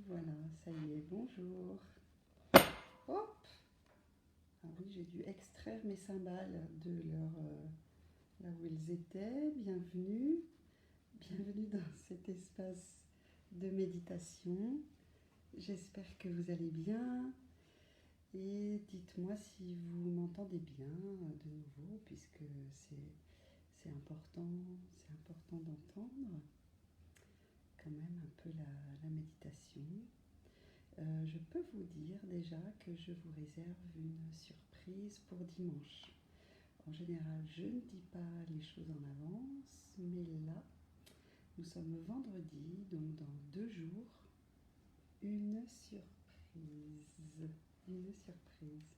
voilà, ça y est, bonjour. Hop! Ah oui, j'ai dû extraire mes cymbales de là où ils étaient. Bienvenue. Bienvenue dans cet espace de méditation. J'espère que vous allez bien. Et dites-moi si vous m'entendez bien de nouveau, puisque c'est important d'entendre quand même un peu la méditation. Je peux vous dire déjà que je vous réserve une surprise pour dimanche. En général, je ne dis pas les choses en avance, mais là, nous sommes vendredi, donc dans 2 jours, une surprise. Une surprise.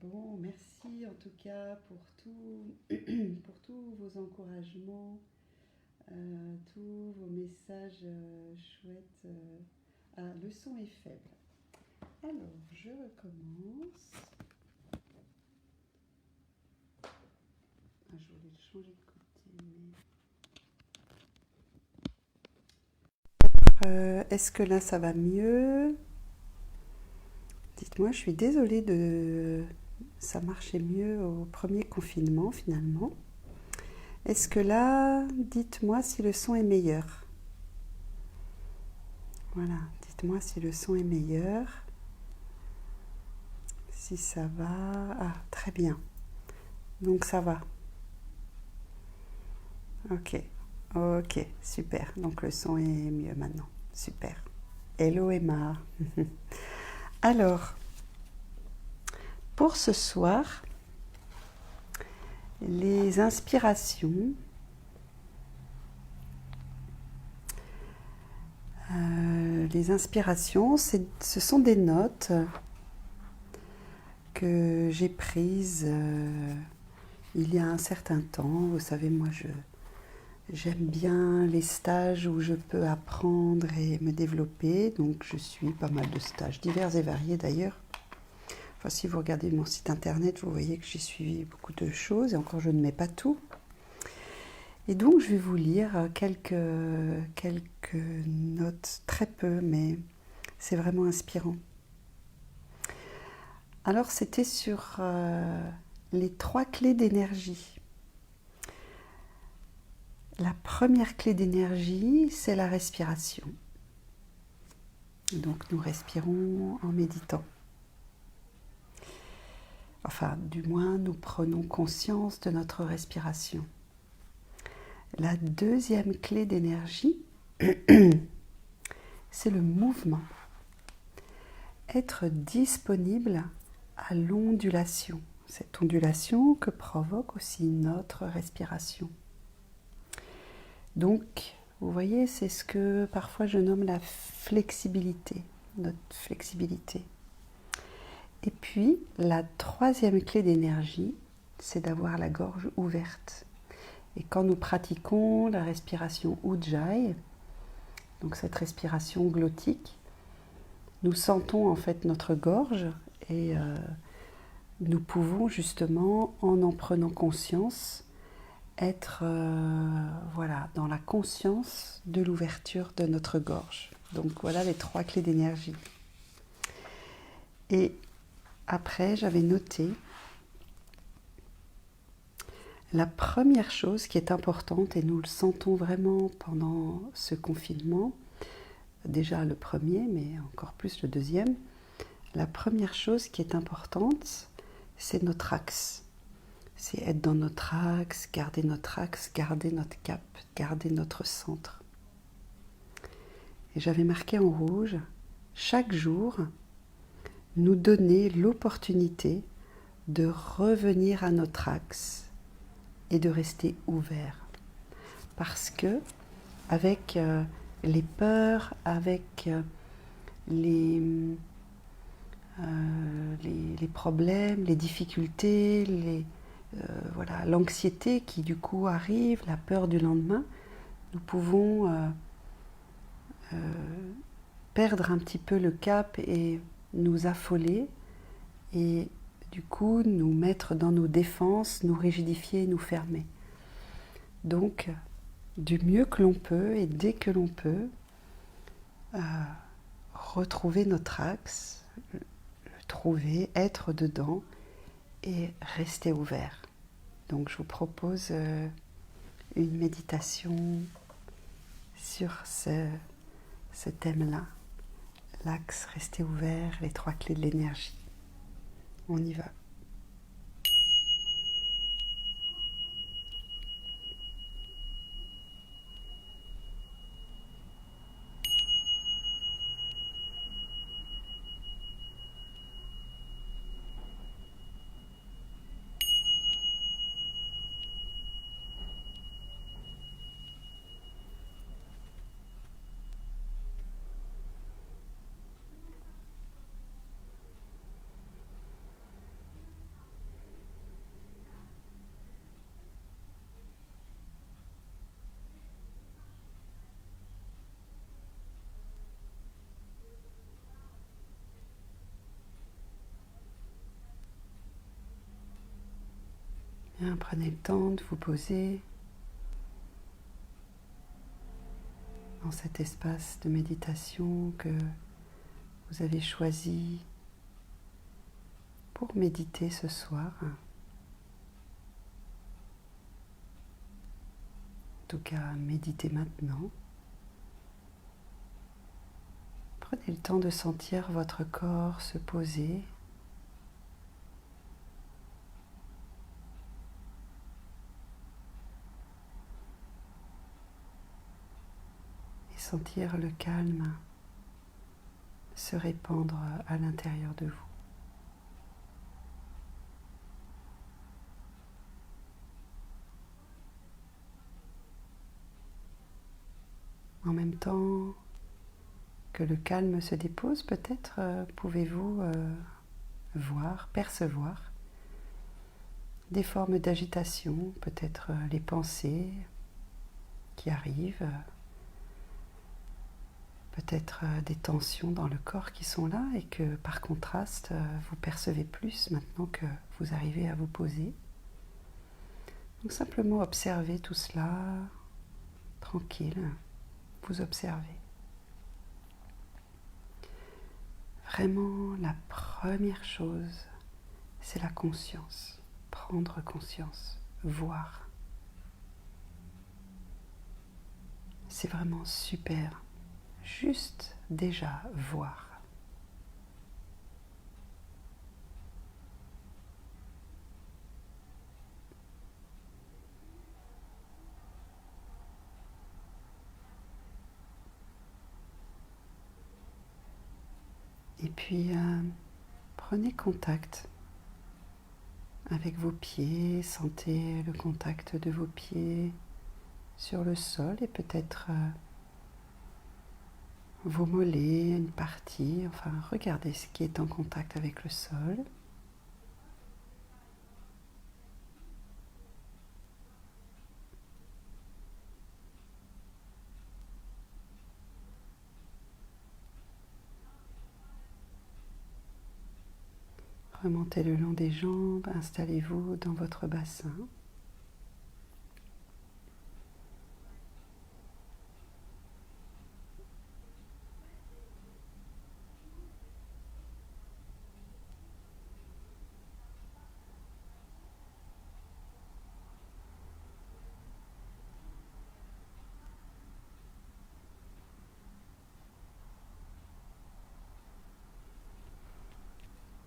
Bon, merci en tout cas pour tous vos encouragements, tous vos messages chouettes. Ah, le son est faible. Alors, je recommence. Ah, je voulais le changer de côté. Est-ce que là, ça va mieux? Dites-moi, je suis désolée. Ça marchait mieux au premier confinement, finalement. Est-ce que là, dites-moi si le son est meilleur. Voilà, dites-moi si le son est meilleur. Si ça va. Ah, très bien. Donc ça va. Ok, ok, super. Donc le son est mieux maintenant. Super. Hello Emma. Alors, pour ce soir, les inspirations. Ce sont des notes que j'ai prises il y a un certain temps. Vous savez, moi, j'aime bien les stages où je peux apprendre et me développer. Donc, je suis pas mal de stages, divers et variés d'ailleurs. Enfin, si vous regardez mon site internet, vous voyez que j'ai suivi beaucoup de choses. Et encore, je ne mets pas tout. Et donc, je vais vous lire quelques notes, très peu, mais c'est vraiment inspirant. Alors, c'était sur les 3 clés d'énergie. La première clé d'énergie, c'est la respiration. Donc, nous respirons en méditant. Enfin, du moins, nous prenons conscience de notre respiration. La deuxième clé d'énergie, c'est le mouvement. Être disponible à l'ondulation. Cette ondulation que provoque aussi notre respiration. Donc, vous voyez, c'est ce que parfois je nomme la flexibilité, notre flexibilité. Et puis, la troisième clé d'énergie, c'est d'avoir la gorge ouverte. Et quand nous pratiquons la respiration Ujjayi, donc cette respiration glottique, nous sentons en fait notre gorge et nous pouvons justement, en prenant conscience, être dans la conscience de l'ouverture de notre gorge. Donc voilà les 3 clés d'énergie. Et après, j'avais noté la première chose qui est importante, et nous le sentons vraiment pendant ce confinement, déjà le premier, mais encore plus le deuxième, la première chose qui est importante, c'est notre axe. C'est être dans notre axe, garder notre cap, garder notre centre. Et j'avais marqué en rouge, chaque jour, nous donner l'opportunité de revenir à notre axe et de rester ouvert. Parce que, avec les peurs, avec les problèmes, les difficultés, l'anxiété qui du coup arrive, la peur du lendemain, nous pouvons perdre un petit peu le cap et nous affoler et du coup nous mettre dans nos défenses, nous rigidifier, nous fermer. Donc, du mieux que l'on peut et dès que l'on peut, retrouver notre axe, le trouver, être dedans et rester ouvert. Donc je vous propose une méditation sur ce thème-là, l'axe, rester ouvert, les 3 clés de l'énergie. On y va. Bien, prenez le temps de vous poser dans cet espace de méditation que vous avez choisi pour méditer ce soir. En tout cas, méditez maintenant. Prenez le temps de sentir votre corps se poser. Et sentir le calme se répandre à l'intérieur de vous. En même temps que le calme se dépose, peut-être pouvez-vous voir, percevoir des formes d'agitation, peut-être les pensées qui arrivent, peut-être des tensions dans le corps qui sont là et que par contraste, vous percevez plus maintenant que vous arrivez à vous poser. Donc simplement observez tout cela, tranquille, vous observez. Vraiment, la première chose, c'est la conscience. Prendre conscience, voir. C'est vraiment super. Juste déjà voir. Et puis, prenez contact avec vos pieds, sentez le contact de vos pieds sur le sol et peut-être vos mollets, une partie, enfin regardez ce qui est en contact avec le sol. Remontez le long des jambes, installez-vous dans votre bassin.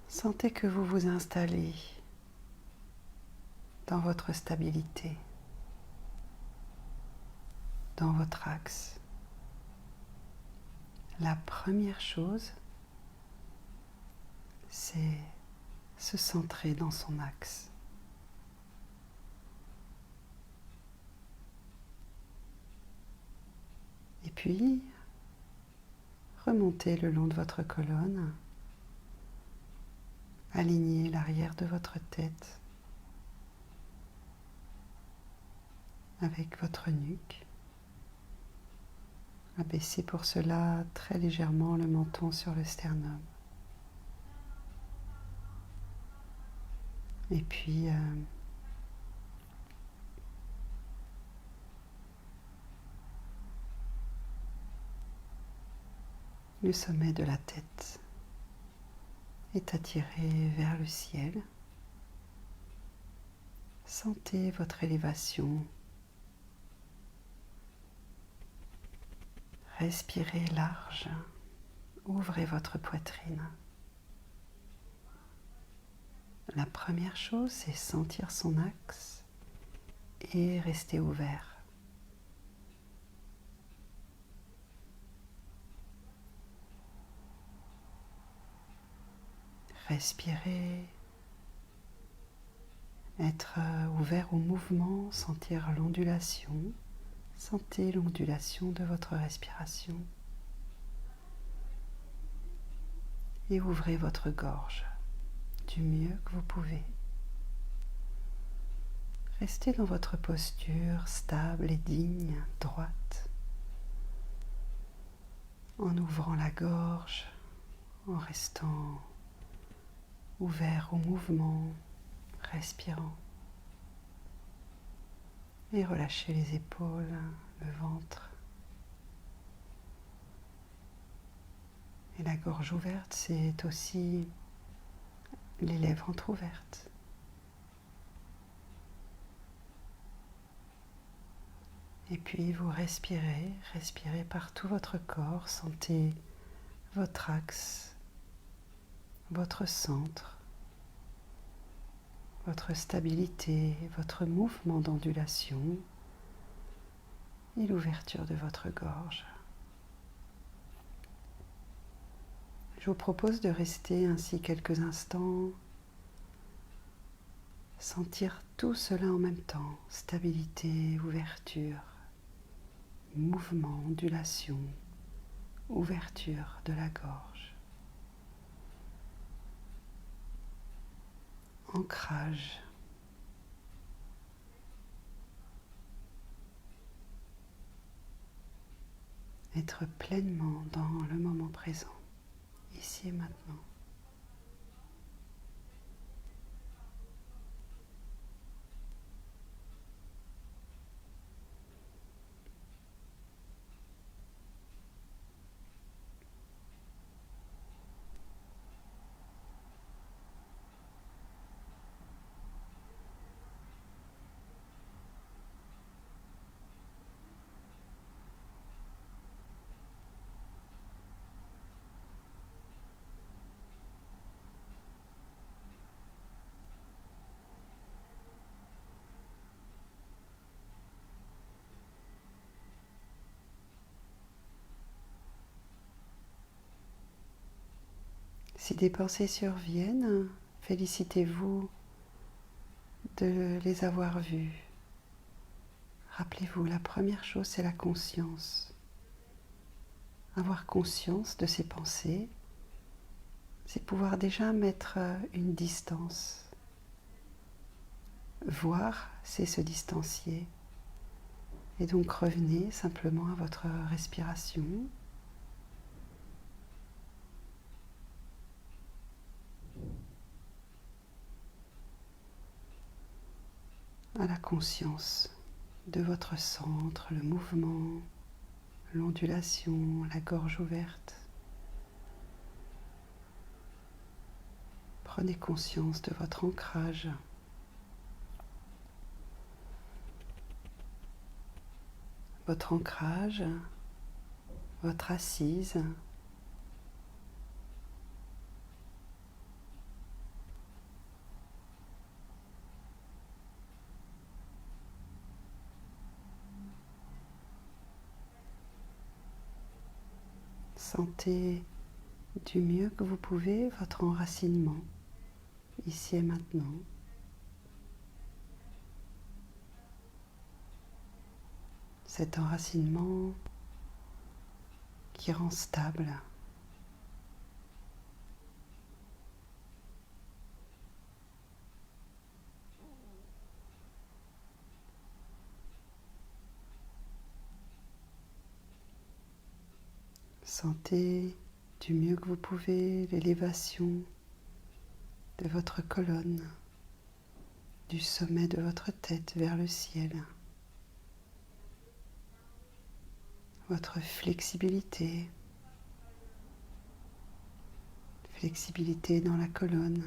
Sentez que vous vous installez dans votre stabilité, dans votre axe. La première chose, c'est se centrer dans son axe. Et puis, remontez le long de votre colonne, alignez l'arrière de votre tête avec votre nuque. Abaissez pour cela très légèrement le menton sur le sternum. Et puis, Le sommet de la tête est attiré vers le ciel. Sentez votre élévation. Respirez large. Ouvrez votre poitrine. La première chose, c'est sentir son axe et rester ouvert. Respirez, être ouvert au mouvement, sentir l'ondulation. Sentez l'ondulation de votre respiration. Et ouvrez votre gorge du mieux que vous pouvez. Restez dans votre posture stable et digne, droite, en ouvrant la gorge, en restant ouvert au mouvement, respirant. Et relâchez les épaules, le ventre. Et la gorge ouverte, c'est aussi les lèvres entrouvertes. Et puis vous respirez, respirez par tout votre corps, sentez votre axe, votre centre, votre stabilité, votre mouvement d'ondulation et l'ouverture de votre gorge. Je vous propose de rester ainsi quelques instants, sentir tout cela en même temps, stabilité, ouverture, mouvement, ondulation, ouverture de la gorge, ancrage. Être pleinement dans le moment présent, ici et maintenant. Si des pensées surviennent, félicitez-vous de les avoir vues. Rappelez-vous, la première chose, c'est la conscience. Avoir conscience de ces pensées, c'est pouvoir déjà mettre une distance. Voir, c'est se distancier. Et donc revenez simplement à votre respiration. À la conscience de votre centre, le mouvement, l'ondulation, la gorge ouverte. Prenez conscience de votre ancrage. Votre ancrage, votre assise. Sentez du mieux que vous pouvez votre enracinement, ici et maintenant. Cet enracinement qui rend stable. Sentez du mieux que vous pouvez l'élévation de votre colonne, du sommet de votre tête vers le ciel. Votre flexibilité, Flexibilité dans la colonne.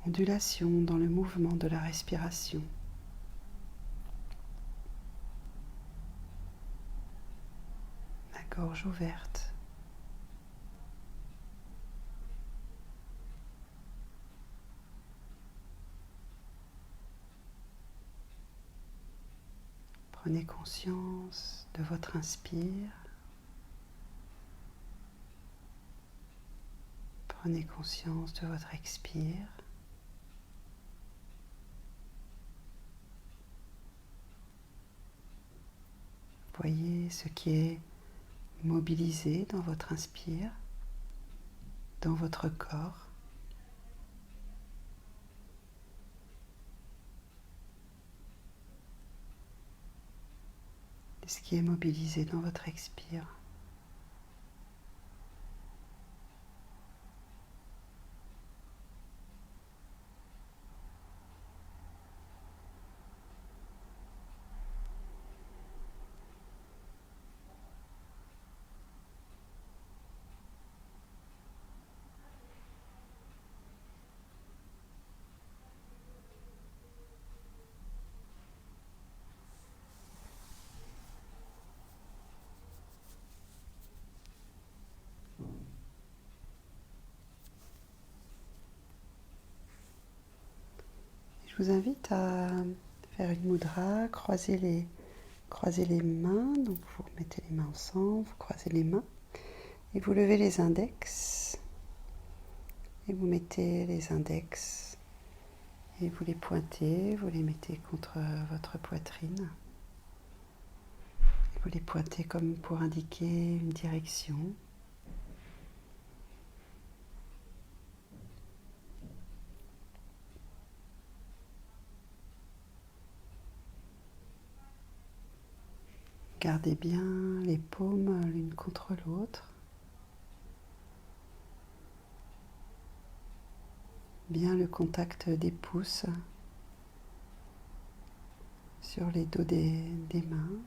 Ondulation dans le mouvement de la respiration. La gorge ouverte. Prenez conscience de votre inspire. Prenez conscience de votre expire. Voyez ce qui est mobilisé dans votre inspire, dans votre corps. Et ce qui est mobilisé dans votre expire. Je vous invite à faire une mudra, croiser les mains. Donc vous mettez les mains ensemble, vous croisez les mains et vous levez les index. Et vous mettez les index et vous les pointez, vous les mettez contre votre poitrine. Vous les pointez comme pour indiquer une direction. Gardez bien les paumes l'une contre l'autre. Bien le contact des pouces sur les dos des mains.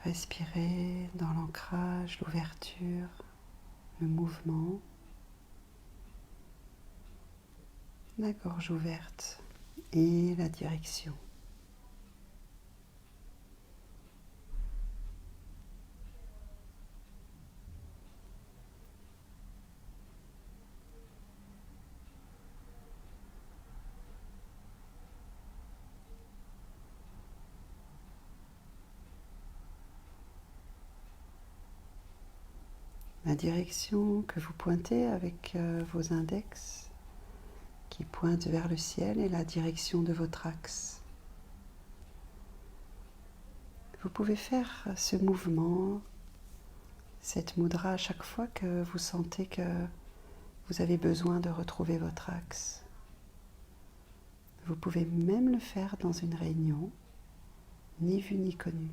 Respirez dans l'ancrage, l'ouverture, le mouvement. La gorge ouverte et la direction. La direction que vous pointez avec vos index qui pointent vers le ciel est la direction de votre axe. Vous pouvez faire ce mouvement, cette mudra à chaque fois que vous sentez que vous avez besoin de retrouver votre axe. Vous pouvez même le faire dans une réunion, ni vu ni connu.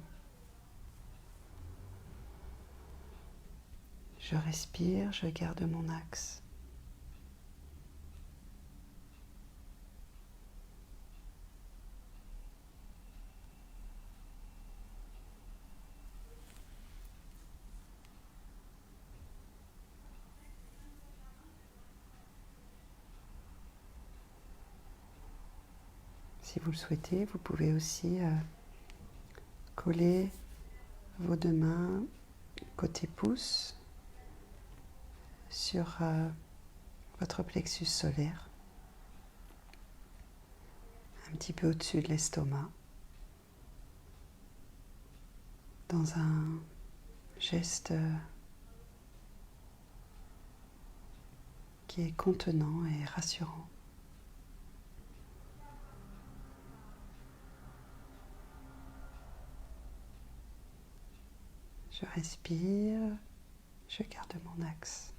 Je respire, je garde mon axe. Si vous le souhaitez, vous pouvez aussi coller vos deux mains côté pouce sur votre plexus solaire, un petit peu au-dessus de l'estomac, dans un geste qui est contenant et rassurant. Je respire, je garde mon axe.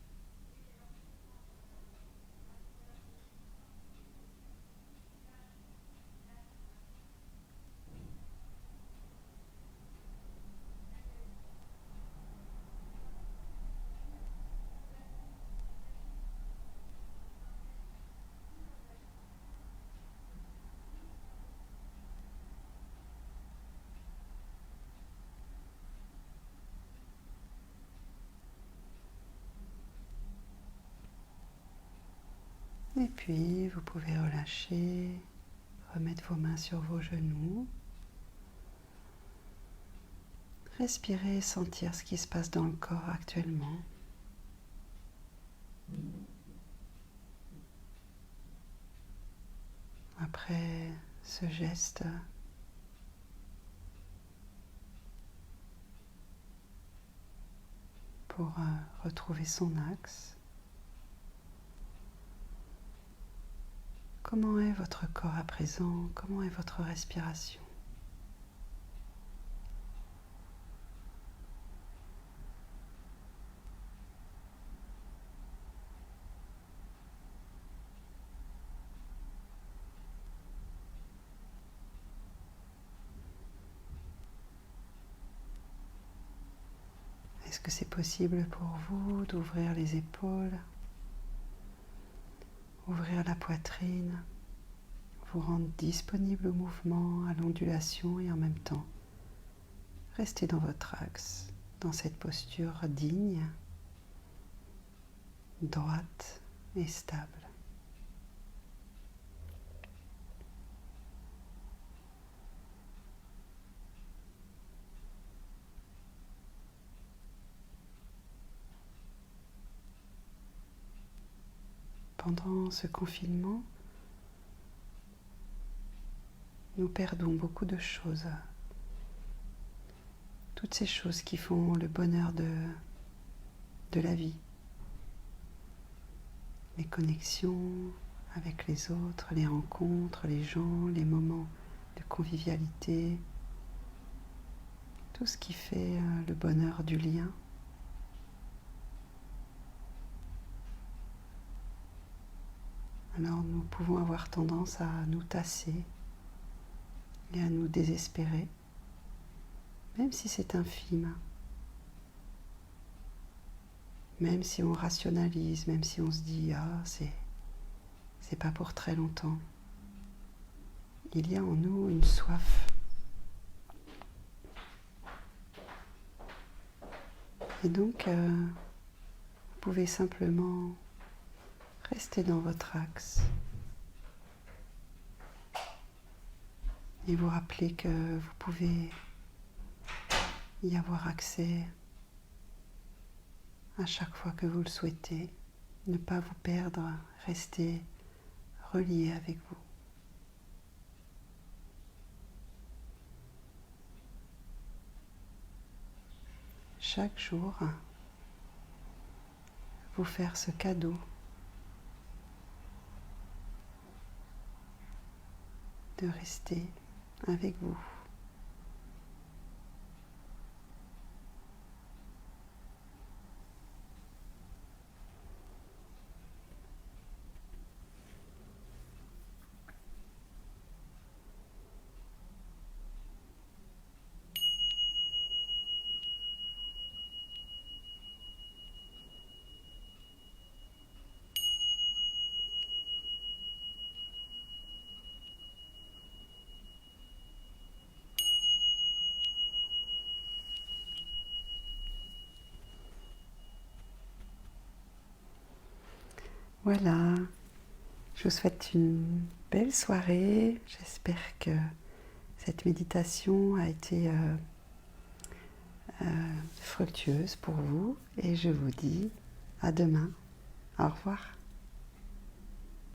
Et puis, vous pouvez relâcher, remettre vos mains sur vos genoux. Respirez et sentir ce qui se passe dans le corps actuellement. Après ce geste, pour retrouver son axe. Comment est votre corps à présent? Comment est votre respiration? Est-ce que c'est possible pour vous d'ouvrir les épaules, ouvrir la poitrine, vous rendre disponible au mouvement, à l'ondulation et en même temps rester dans votre axe, dans cette posture digne, droite et stable. Pendant ce confinement, nous perdons beaucoup de choses. Toutes ces choses qui font le bonheur de la vie. Les connexions avec les autres, les rencontres, les gens, les moments de convivialité. Tout ce qui fait le bonheur du lien. Alors nous pouvons avoir tendance à nous tasser et à nous désespérer, même si c'est infime, même si on rationalise, même si on se dit « Ah, c'est pas pour très longtemps ». Il y a en nous une soif. Et donc, vous pouvez simplement rester dans votre axe et vous rappeler que vous pouvez y avoir accès à chaque fois que vous le souhaitez. Ne pas vous perdre, rester relié avec vous. Chaque jour, vous faire ce cadeau de rester avec vous. Voilà, je vous souhaite une belle soirée. J'espère que cette méditation a été fructueuse pour vous et je vous dis à demain. Au revoir.